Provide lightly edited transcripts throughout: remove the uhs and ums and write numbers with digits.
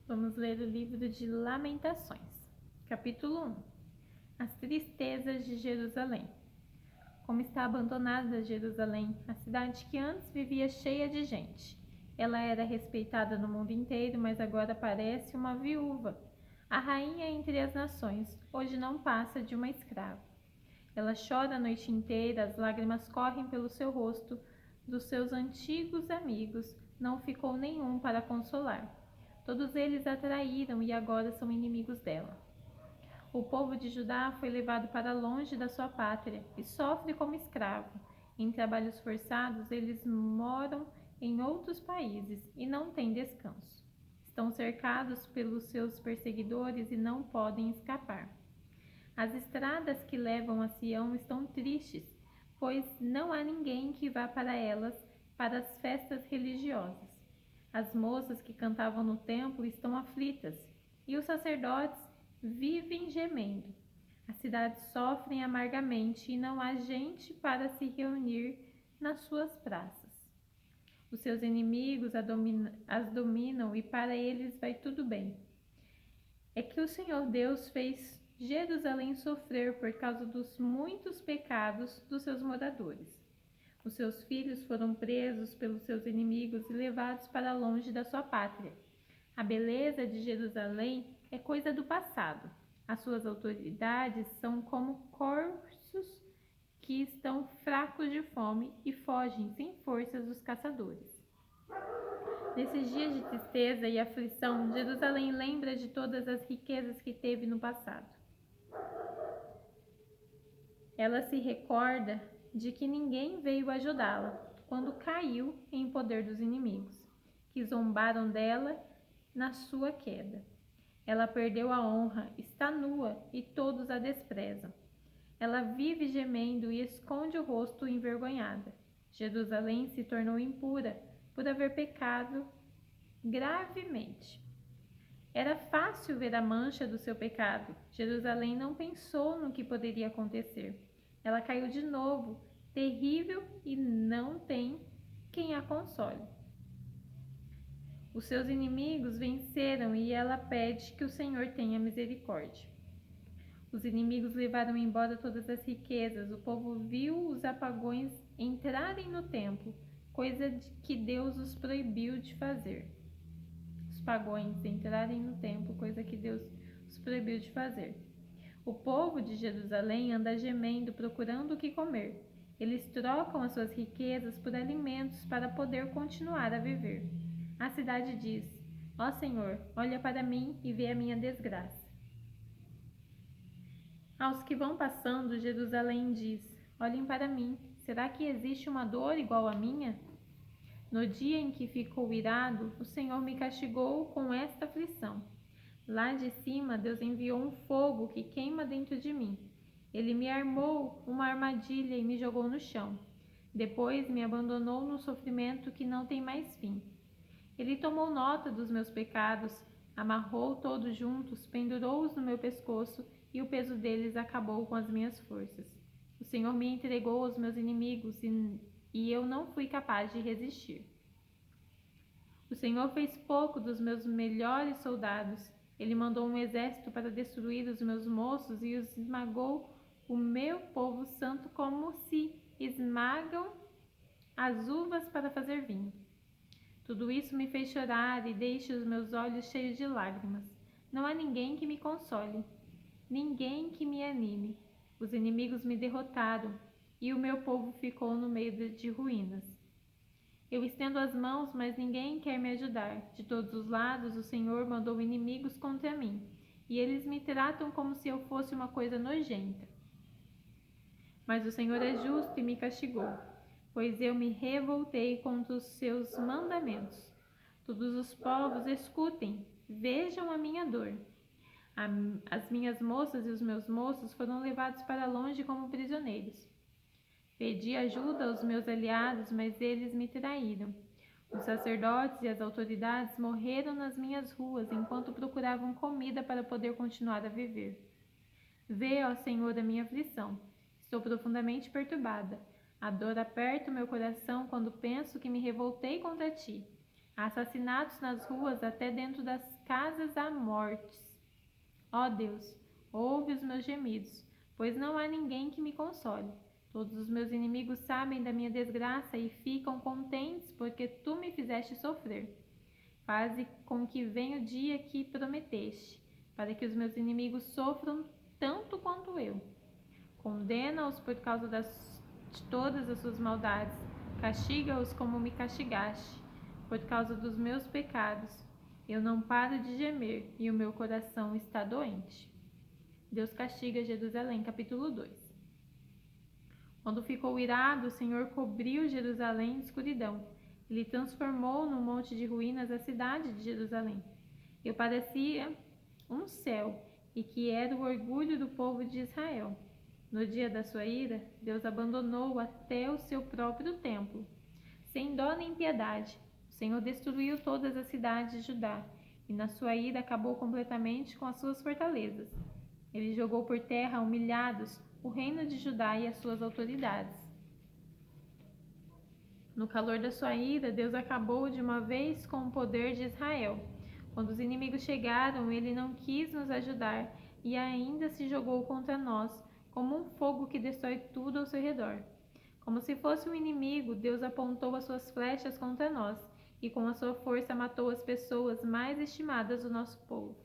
Vamos ler o livro de Lamentações, capítulo 1. As tristezas de Jerusalém. Como está abandonada Jerusalém, a cidade que antes vivia cheia de gente. Ela era respeitada no mundo inteiro, mas agora parece uma viúva. A rainha entre as nações, hoje não passa de uma escrava. Ela chora a noite inteira, as lágrimas correm pelo seu rosto. Dos seus antigos amigos, não ficou nenhum para consolar. Todos eles a traíram e agora são inimigos dela. O povo de Judá foi levado para longe da sua pátria e sofre como escravo. Em trabalhos forçados, eles moram em outros países e não têm descanso. Estão cercados pelos seus perseguidores e não podem escapar. As estradas que levam a Sião estão tristes, pois não há ninguém que vá para elas para as festas religiosas. As moças que cantavam no templo estão aflitas, e os sacerdotes vivem gemendo. As cidades sofrem amargamente e não há gente para se reunir nas suas praças. Os seus inimigos as dominam e para eles vai tudo bem. É que o Senhor Deus fez Jerusalém sofrer por causa dos muitos pecados dos seus moradores. Os seus filhos foram presos pelos seus inimigos e levados para longe da sua pátria. A beleza de Jerusalém é coisa do passado. As suas autoridades são como corços que estão fracos de fome e fogem sem forças dos caçadores. Nesses dias de tristeza e aflição, Jerusalém lembra de todas as riquezas que teve no passado. Ela se recorda de que ninguém veio ajudá-la quando caiu em poder dos inimigos, que zombaram dela na sua queda. Ela perdeu a honra, está nua e todos a desprezam. Ela vive gemendo e esconde o rosto envergonhada. Jerusalém se tornou impura por haver pecado gravemente. Era fácil ver a mancha do seu pecado. Jerusalém não pensou no que poderia acontecer. Ela caiu de novo, terrível, e não tem quem a console. Os seus inimigos venceram e ela pede que o Senhor tenha misericórdia. Os inimigos levaram embora todas as riquezas. O povo viu os apagões entrarem no templo, coisa que Deus os proibiu de fazer. Os pagões entrarem no templo, coisa que Deus os proibiu de fazer. O povo de Jerusalém anda gemendo, procurando o que comer. Eles trocam as suas riquezas por alimentos para poder continuar a viver. A cidade diz: ó Senhor, olha para mim e vê a minha desgraça. Aos que vão passando, Jerusalém diz: olhem para mim, será que existe uma dor igual à minha? No dia em que ficou irado, o Senhor me castigou com esta aflição. Lá de cima, Deus enviou um fogo que queima dentro de mim. Ele me armou uma armadilha e me jogou no chão. Depois me abandonou no sofrimento que não tem mais fim. Ele tomou nota dos meus pecados, amarrou todos juntos, pendurou-os no meu pescoço e o peso deles acabou com as minhas forças. O Senhor me entregou aos meus inimigos e eu não fui capaz de resistir. O Senhor fez pouco dos meus melhores soldados. Ele mandou um exército para destruir os meus moços e os esmagou o meu povo santo como se esmagam as uvas para fazer vinho. Tudo isso me fez chorar e deixa os meus olhos cheios de lágrimas. Não há ninguém que me console, ninguém que me anime. Os inimigos me derrotaram e o meu povo ficou no meio de ruínas. Eu estendo as mãos, mas ninguém quer me ajudar. De todos os lados, o Senhor mandou inimigos contra mim, e eles me tratam como se eu fosse uma coisa nojenta. Mas o Senhor é justo e me castigou, pois eu me revoltei contra os seus mandamentos. Todos os povos escutem, vejam a minha dor. As minhas moças e os meus moços foram levados para longe como prisioneiros. Pedi ajuda aos meus aliados, mas eles me traíram. Os sacerdotes e as autoridades morreram nas minhas ruas enquanto procuravam comida para poder continuar a viver. Vê, ó Senhor, a minha aflição. Estou profundamente perturbada. A dor aperta o meu coração quando penso que me revoltei contra ti. Há assassinatos nas ruas, até dentro das casas há mortes. Ó Deus, ouve os meus gemidos, pois não há ninguém que me console. Todos os meus inimigos sabem da minha desgraça e ficam contentes porque tu me fizeste sofrer. Faze com que venha o dia que prometeste, para que os meus inimigos sofram tanto quanto eu. Condena-os por causa de todas as suas maldades. Castiga-os como me castigaste, por causa dos meus pecados. Eu não paro de gemer e o meu coração está doente. Deus castiga Jerusalém, capítulo 2. Quando ficou irado, o Senhor cobriu Jerusalém de escuridão. Ele transformou num monte de ruínas a cidade de Jerusalém. Eu parecia um céu e que era o orgulho do povo de Israel. No dia da sua ira, Deus abandonou até o seu próprio templo. Sem dó nem piedade, o Senhor destruiu todas as cidades de Judá e na sua ira acabou completamente com as suas fortalezas. Ele jogou por terra, humilhados, o reino de Judá e as suas autoridades. No calor da sua ira, Deus acabou de uma vez com o poder de Israel. Quando os inimigos chegaram, ele não quis nos ajudar e ainda se jogou contra nós, como um fogo que destrói tudo ao seu redor. Como se fosse um inimigo, Deus apontou as suas flechas contra nós e com a sua força matou as pessoas mais estimadas do nosso povo.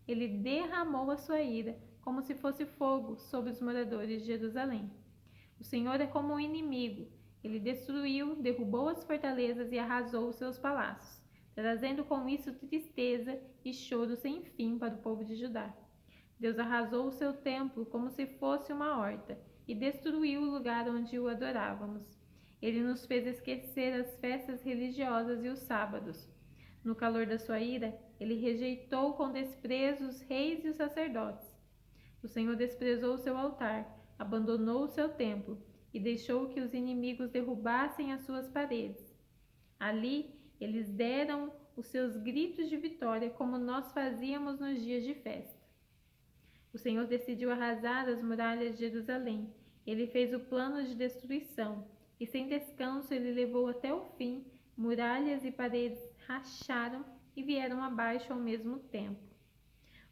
Ele derramou a sua ira, como se fosse fogo, sobre os moradores de Jerusalém. O Senhor é como um inimigo. Ele destruiu, derrubou as fortalezas e arrasou os seus palácios, trazendo com isso tristeza e choro sem fim para o povo de Judá. Deus arrasou o seu templo como se fosse uma horta e destruiu o lugar onde o adorávamos. Ele nos fez esquecer as festas religiosas e os sábados. No calor da sua ira, ele rejeitou com desprezo os reis e os sacerdotes. O Senhor desprezou o seu altar, abandonou o seu templo e deixou que os inimigos derrubassem as suas paredes. Ali, eles deram os seus gritos de vitória como nós fazíamos nos dias de festa. O Senhor decidiu arrasar as muralhas de Jerusalém. Ele fez o plano de destruição e sem descanso ele levou até o fim. Muralhas e paredes racharam e vieram abaixo ao mesmo tempo.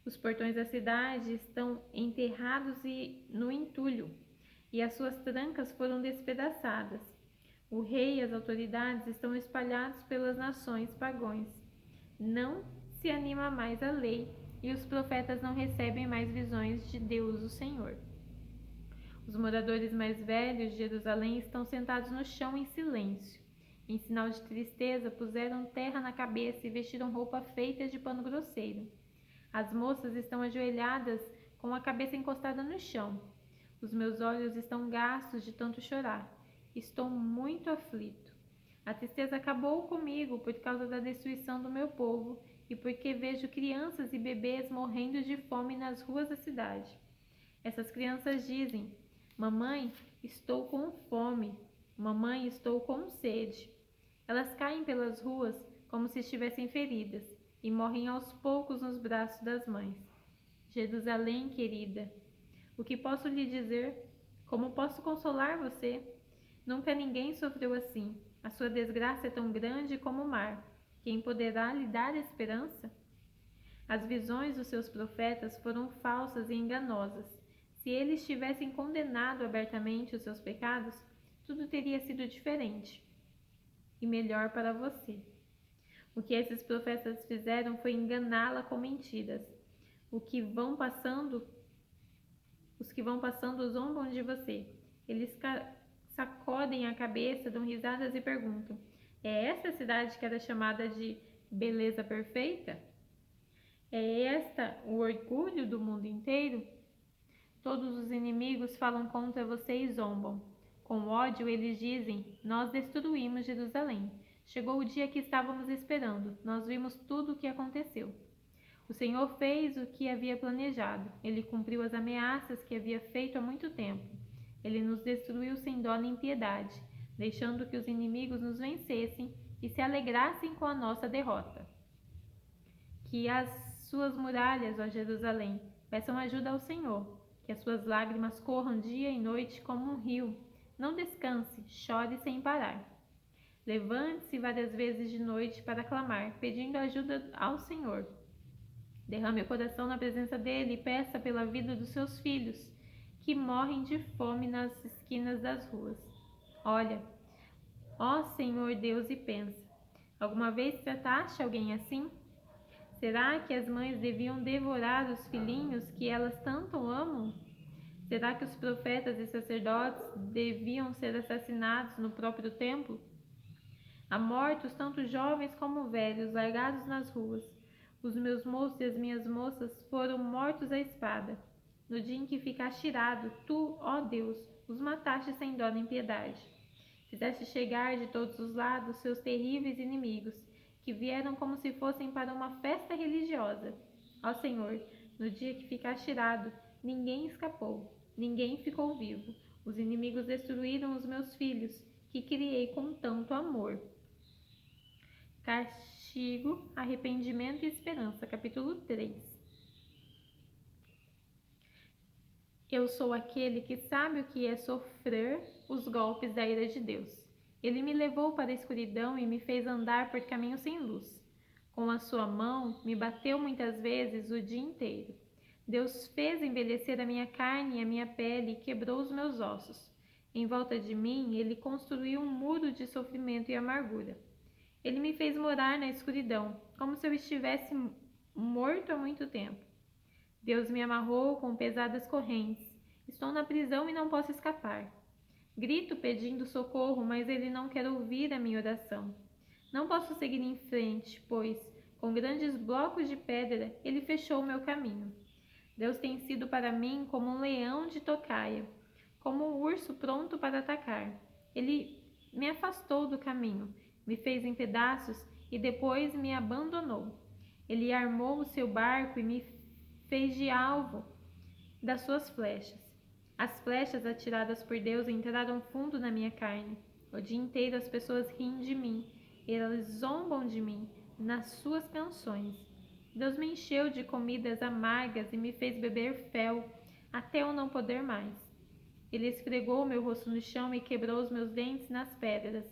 Os portões da cidade estão enterrados no entulho, e as suas trancas foram despedaçadas. O rei e as autoridades estão espalhados pelas nações pagãs. Não se anima mais a lei, e os profetas não recebem mais visões de Deus, o Senhor. Os moradores mais velhos de Jerusalém estão sentados no chão em silêncio. Em sinal de tristeza, puseram terra na cabeça e vestiram roupa feita de pano grosseiro. As moças estão ajoelhadas com a cabeça encostada no chão. Os meus olhos estão gastos de tanto chorar. Estou muito aflito. A tristeza acabou comigo por causa da destruição do meu povo e porque vejo crianças e bebês morrendo de fome nas ruas da cidade. Essas crianças dizem: mamãe, estou com fome. Mamãe, estou com sede. Elas caem pelas ruas como se estivessem feridas e morrem aos poucos nos braços das mães. Jerusalém, querida, o que posso lhe dizer? Como posso consolar você? Nunca ninguém sofreu assim. A sua desgraça é tão grande como o mar. Quem poderá lhe dar esperança? As visões dos seus profetas foram falsas e enganosas. Se eles tivessem condenado abertamente os seus pecados, tudo teria sido diferente e melhor para você. O que esses profetas fizeram foi enganá-la com mentiras. Os que vão passando zombam de você. Eles sacodem a cabeça, dão risadas e perguntam: é essa a cidade que era chamada de beleza perfeita? É esta o orgulho do mundo inteiro? Todos os inimigos falam contra você e zombam. Com ódio eles dizem: nós destruímos Jerusalém. Chegou o dia que estávamos esperando. Nós vimos tudo o que aconteceu. O Senhor fez o que havia planejado. Ele cumpriu as ameaças que havia feito há muito tempo. Ele nos destruiu sem dó nem piedade, deixando que os inimigos nos vencessem e se alegrassem com a nossa derrota. Que as suas muralhas, ó Jerusalém, peçam ajuda ao Senhor. Que as suas lágrimas corram dia e noite como um rio. Não descanse, chore sem parar. Levante-se várias vezes de noite para clamar, pedindo ajuda ao Senhor. Derrame o coração na presença dele e peça pela vida dos seus filhos, que morrem de fome nas esquinas das ruas. Olha, ó Senhor Deus, e pensa: alguma vez trataste alguém assim? Será que as mães deviam devorar os filhinhos que elas tanto amam? Será que os profetas e sacerdotes deviam ser assassinados no próprio templo? Há mortos tanto jovens como velhos, largados nas ruas. Os meus moços e as minhas moças foram mortos à espada. No dia em que ficaste irado, tu, ó Deus, os mataste sem dó nem piedade. Fizeste chegar de todos os lados seus terríveis inimigos, que vieram como se fossem para uma festa religiosa. Ó Senhor, no dia que ficaste irado, ninguém escapou, ninguém ficou vivo. Os inimigos destruíram os meus filhos, que criei com tanto amor. Castigo, arrependimento e esperança, capítulo 3. Eu sou aquele que sabe o que é sofrer os golpes da ira de Deus. Ele me levou para a escuridão e me fez andar por caminhos sem luz. Com a sua mão, me bateu muitas vezes o dia inteiro. Deus fez envelhecer a minha carne e a minha pele e quebrou os meus ossos. Em volta de mim, ele construiu um muro de sofrimento e amargura. Ele me fez morar na escuridão, como se eu estivesse morto há muito tempo. Deus me amarrou com pesadas correntes. Estou na prisão e não posso escapar. Grito pedindo socorro, mas ele não quer ouvir a minha oração. Não posso seguir em frente, pois, com grandes blocos de pedra, ele fechou o meu caminho. Deus tem sido para mim como um leão de tocaia, como um urso pronto para atacar. Ele me afastou do caminho, me fez em pedaços e depois me abandonou. Ele armou o seu barco e me fez de alvo das suas flechas. As flechas atiradas por Deus entraram fundo na minha carne. O dia inteiro as pessoas riem de mim, elas zombam de mim nas suas canções. Deus me encheu de comidas amargas e me fez beber fel, até eu não poder mais. Ele esfregou meu rosto no chão e quebrou os meus dentes nas pedras.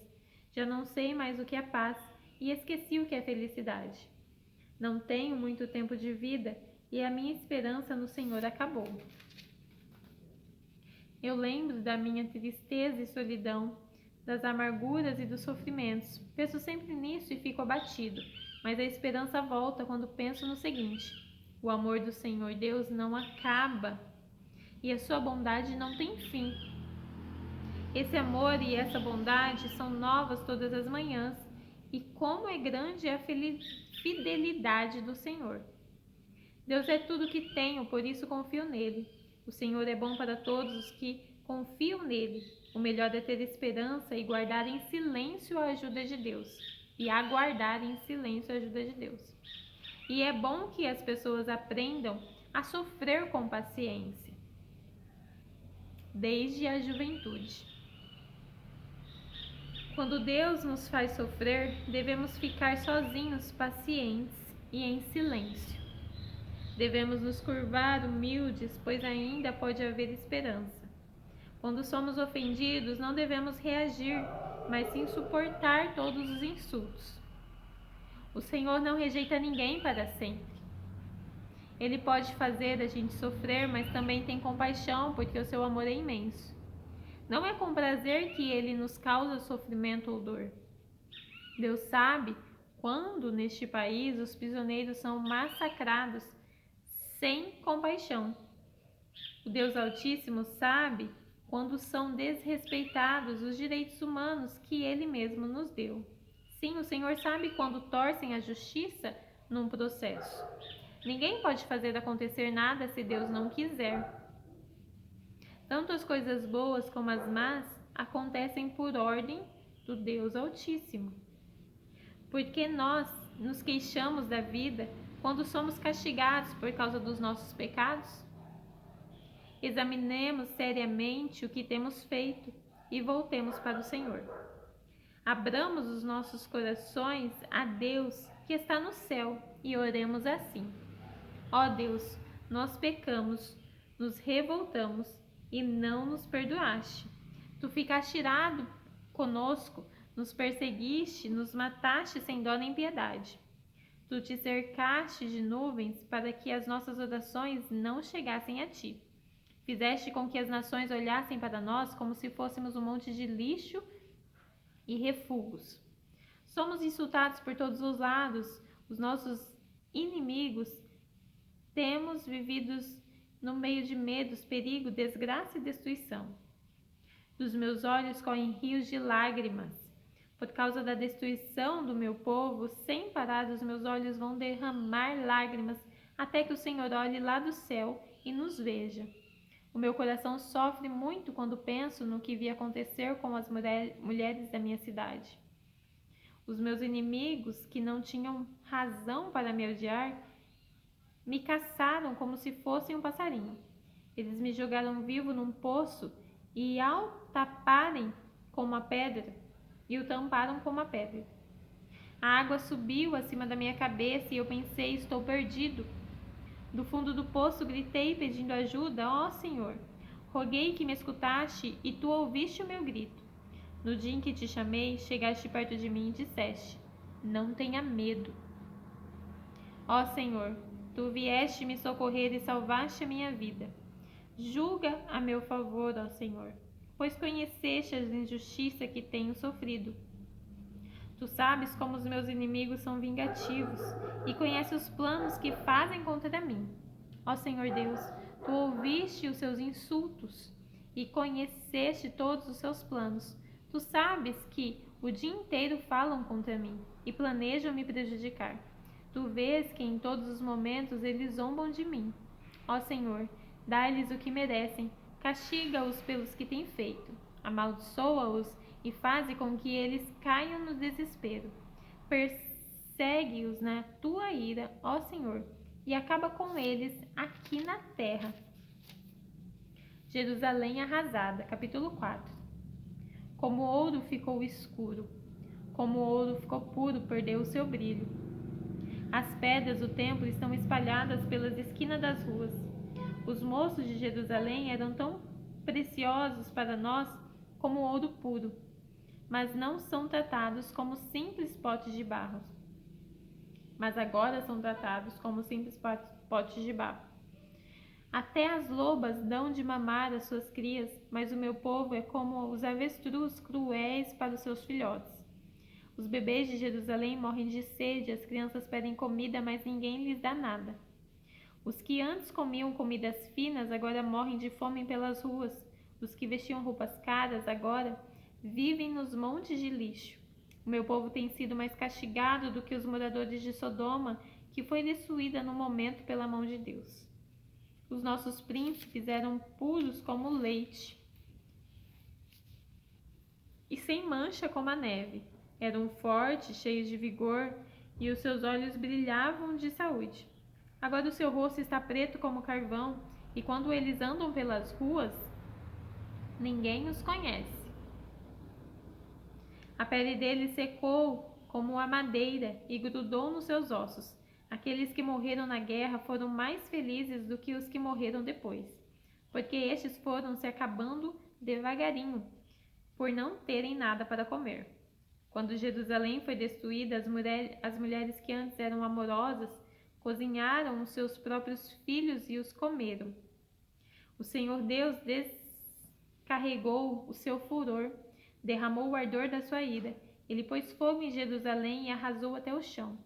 Já não sei mais o que é paz e esqueci o que é felicidade. Não tenho muito tempo de vida e a minha esperança no Senhor acabou. Eu lembro da minha tristeza e solidão, das amarguras e dos sofrimentos. Penso sempre nisso e fico abatido, mas a esperança volta quando penso no seguinte: o amor do Senhor Deus não acaba e a sua bondade não tem fim. Esse amor e essa bondade são novas todas as manhãs, e como é grande a fidelidade do Senhor. Deus é tudo o que tenho, por isso confio nele. O Senhor é bom para todos os que confiam nele. O melhor é ter esperança e guardar em silêncio a ajuda de Deus. E aguardar em silêncio a ajuda de Deus. E é bom que as pessoas aprendam a sofrer com paciência, desde a juventude. Quando Deus nos faz sofrer, devemos ficar sozinhos, pacientes e em silêncio. Devemos nos curvar humildes, pois ainda pode haver esperança. Quando somos ofendidos, não devemos reagir, mas sim suportar todos os insultos. O Senhor não rejeita ninguém para sempre. Ele pode fazer a gente sofrer, mas também tem compaixão, porque o seu amor é imenso. Não é com prazer que ele nos causa sofrimento ou dor. Deus sabe quando neste país os prisioneiros são massacrados sem compaixão. O Deus Altíssimo sabe quando são desrespeitados os direitos humanos que ele mesmo nos deu. Sim, o Senhor sabe quando torcem a justiça num processo. Ninguém pode fazer acontecer nada se Deus não quiser. Tanto as coisas boas como as más acontecem por ordem do Deus Altíssimo. Porque nós nos queixamos da vida quando somos castigados por causa dos nossos pecados? Examinemos seriamente o que temos feito e voltemos para o Senhor. Abramos os nossos corações a Deus que está no céu e oremos assim: ó Deus, nós pecamos, nos revoltamos e não nos perdoaste. Tu ficaste irado conosco, Nos perseguiste, nos mataste sem dó nem piedade. Tu te cercaste de nuvens para que as nossas orações não chegassem a ti. Fizeste com que as nações olhassem para nós como se fôssemos um monte de lixo e refugos. Somos insultados por todos os lados, os nossos inimigos. Temos vividos no meio de medos, perigo, desgraça e destruição. Dos meus olhos correm rios de lágrimas. Por causa da destruição do meu povo, sem parar os meus olhos vão derramar lágrimas, até que o Senhor olhe lá do céu e nos veja. O meu coração sofre muito quando penso no que vi acontecer com as mulheres da minha cidade. Os meus inimigos, que não tinham razão para me odiar, me caçaram como se fossem um passarinho. Eles me jogaram vivo num poço e ao taparem com uma pedra, e o tamparam com uma pedra. A água subiu acima da minha cabeça e eu pensei, estou perdido. Do fundo do poço gritei pedindo ajuda, ó Senhor. Roguei que me escutaste e tu ouviste o meu grito. No dia em que te chamei, chegaste perto de mim e disseste, não tenha medo. Ó Senhor, tu vieste me socorrer e salvaste a minha vida. Julga a meu favor, ó Senhor, pois conheceste as injustiças que tenho sofrido. Tu sabes como os meus inimigos são vingativos e conheces os planos que fazem contra mim. Ó Senhor Deus, tu ouviste os seus insultos e conheceste todos os seus planos. Tu sabes que o dia inteiro falam contra mim e planejam me prejudicar. Tu vês que em todos os momentos eles zombam de mim. Ó Senhor, dá-lhes o que merecem, castiga-os pelos que têm feito, amaldiçoa-os e faze com que eles caiam no desespero. Persegue-os na tua ira, ó Senhor, e acaba com eles aqui na terra. Jerusalém arrasada, capítulo 4. Como o ouro ficou escuro, como o ouro ficou puro, perdeu o seu brilho. As pedras do templo estão espalhadas pelas esquinas das ruas. Os moços de Jerusalém eram tão preciosos para nós como o ouro puro, mas não são tratados como simples potes de barro. Mas agora são tratados como simples potes de barro. Até as lobas dão de mamar às suas crias, mas o meu povo é como os avestruz cruéis para os seus filhotes. Os bebês de Jerusalém morrem de sede, as crianças pedem comida, mas ninguém lhes dá nada. Os que antes comiam comidas finas agora morrem de fome pelas ruas. Os que vestiam roupas caras agora vivem nos montes de lixo. O meu povo tem sido mais castigado do que os moradores de Sodoma, que foi destruída no momento pela mão de Deus. Os nossos príncipes eram puros como o leite e sem mancha como a neve. Eram fortes, cheios de vigor, e os seus olhos brilhavam de saúde. Agora o seu rosto está preto como carvão, e quando eles andam pelas ruas, ninguém os conhece. A pele deles secou como a madeira e grudou nos seus ossos. Aqueles que morreram na guerra foram mais felizes do que os que morreram depois, porque estes foram se acabando devagarinho, por não terem nada para comer. Quando Jerusalém foi destruída, as mulheres que antes eram amorosas cozinharam os seus próprios filhos e os comeram. O Senhor Deus descarregou o seu furor, derramou o ardor da sua ira. Ele pôs fogo em Jerusalém e arrasou até o chão.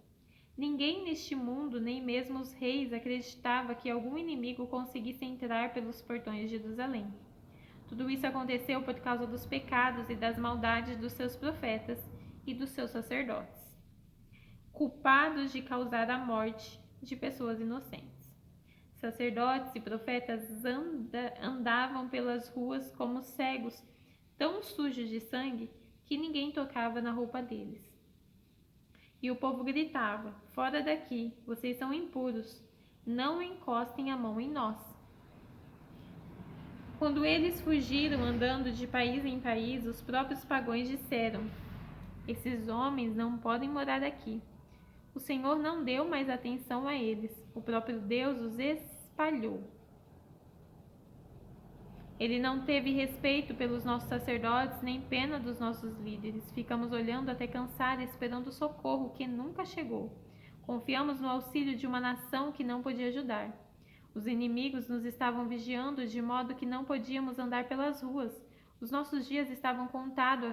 Ninguém neste mundo, nem mesmo os reis, acreditava que algum inimigo conseguisse entrar pelos portões de Jerusalém. Tudo isso aconteceu por causa dos pecados e das maldades dos seus profetas e dos seus sacerdotes, culpados de causar a morte de pessoas inocentes. Sacerdotes e profetas andavam pelas ruas como cegos, tão sujos de sangue que ninguém tocava na roupa deles. E o povo gritava, fora daqui, vocês são impuros, não encostem a mão em nós. Quando eles fugiram andando de país em país, os próprios pagãos disseram, esses homens não podem morar aqui. O Senhor não deu mais atenção a eles, o próprio Deus os espalhou. Ele não teve respeito pelos nossos sacerdotes, nem pena dos nossos líderes. Ficamos olhando até cansar, esperando o socorro que nunca chegou. Confiamos no auxílio de uma nação que não podia ajudar. Os inimigos nos estavam vigiando de modo que não podíamos andar pelas ruas. Os nossos dias estavam contados,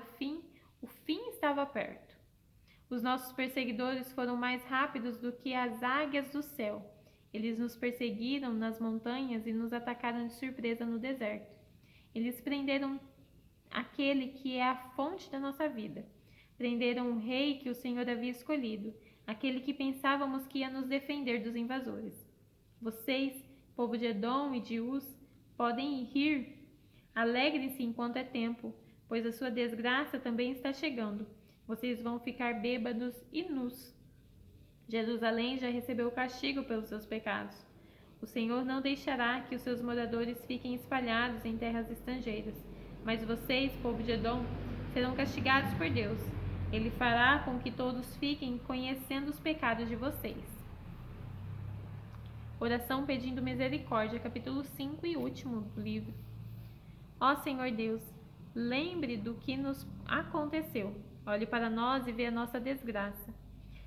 o fim estava perto. Os nossos perseguidores foram mais rápidos do que as águias do céu. Eles nos perseguiram nas montanhas e nos atacaram de surpresa no deserto. Eles prenderam aquele que é a fonte da nossa vida. Prenderam o rei que o Senhor havia escolhido, aquele que pensávamos que ia nos defender dos invasores. Vocês, povo de Edom e de Uz, podem rir. Alegrem-se enquanto é tempo, pois a sua desgraça também está chegando. Vocês vão ficar bêbados e nus. Jerusalém já recebeu o castigo pelos seus pecados. O Senhor não deixará que os seus moradores fiquem espalhados em terras estrangeiras. Mas vocês, povo de Edom, serão castigados por Deus. Ele fará com que todos fiquem conhecendo os pecados de vocês. Oração pedindo misericórdia, capítulo 5 e último do livro. Ó Senhor Deus, lembre do que nos aconteceu. Olhe para nós e vê a nossa desgraça.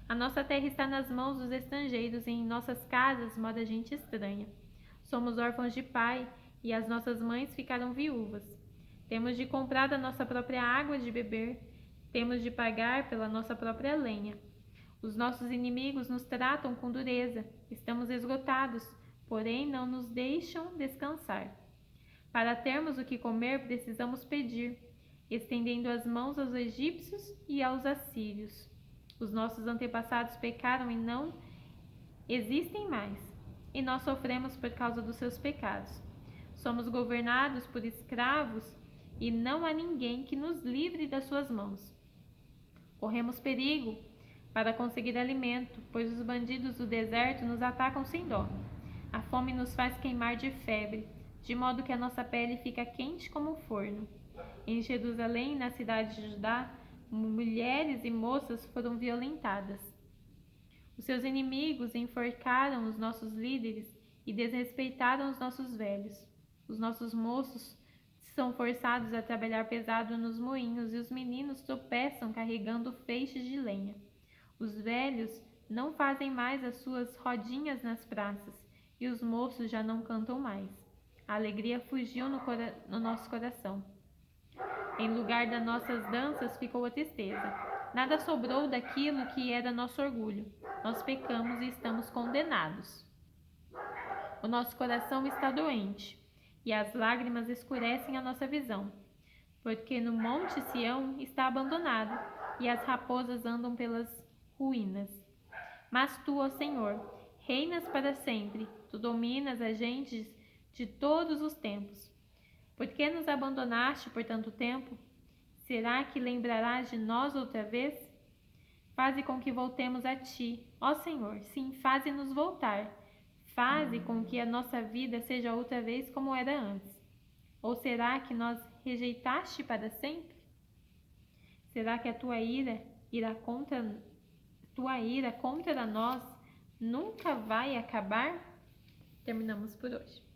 A nossa terra está nas mãos dos estrangeiros e em nossas casas mora gente estranha. Somos órfãos de pai e as nossas mães ficaram viúvas. Temos de comprar a nossa própria água de beber. Temos de pagar pela nossa própria lenha. Os nossos inimigos nos tratam com dureza. Estamos esgotados, porém não nos deixam descansar. Para termos o que comer, precisamos pedir, estendendo as mãos aos egípcios e aos assírios. Os nossos antepassados pecaram e não existem mais, e nós sofremos por causa dos seus pecados. Somos governados por escravos e não há ninguém que nos livre das suas mãos. Corremos perigo para conseguir alimento, pois os bandidos do deserto nos atacam sem dó. A fome nos faz queimar de febre, de modo que a nossa pele fica quente como um forno. Em Jerusalém, na cidade de Judá, mulheres e moças foram violentadas. Os seus inimigos enforcaram os nossos líderes e desrespeitaram os nossos velhos. Os nossos moços são forçados a trabalhar pesado nos moinhos e os meninos tropeçam carregando feixes de lenha. Os velhos não fazem mais as suas rodinhas nas praças e os moços já não cantam mais. A alegria fugiu no nosso coração. Em lugar das nossas danças ficou a tristeza. Nada sobrou daquilo que era nosso orgulho. Nós pecamos e estamos condenados. O nosso coração está doente, e as lágrimas escurecem a nossa visão, porque no monte Sião está abandonado, e as raposas andam pelas ruínas. Mas tu, ó Senhor, reinas para sempre, tu dominas as gentes de todos os tempos. Por que nos abandonaste por tanto tempo? Será que lembrarás de nós outra vez? Faze com que voltemos a ti, ó Senhor, sim, faze-nos voltar. Faze com que a nossa vida seja outra vez como era antes. Ou será que nós rejeitaste para sempre? Será que a tua ira contra nós nunca vai acabar? Terminamos por hoje.